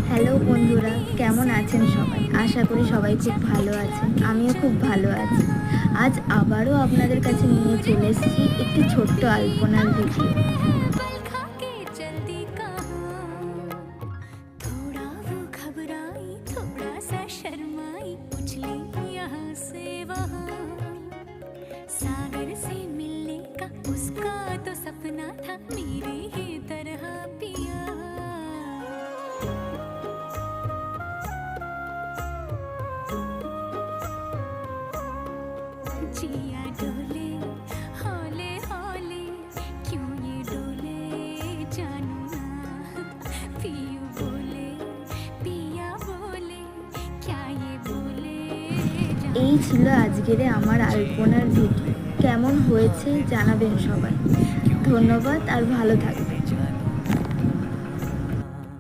Hello বন্ধুরা, কেমন আছেন সবাই? আশা করি সবাই খুব ভালো আছেন। আমিও খুব ভালো আছি। আজ আবারও আপনাদের কাছে নিয়ে চলে এসেছি একটি ছোট্ট আলপনার ভিডিও। सागर से मिलने का उसका तो सपना था मेरी ही तरह पिया। जिया डोले हौले हौले, क्यों ये डोले जानू ना। पियू बोले पिया बोले, क्या ये बोले এই ছিল আজকের আমার আলপনার ভিডিও। কেমন হয়েছে জানাবেন সবাই। ধন্যবাদ আর ভালো থাকবেন।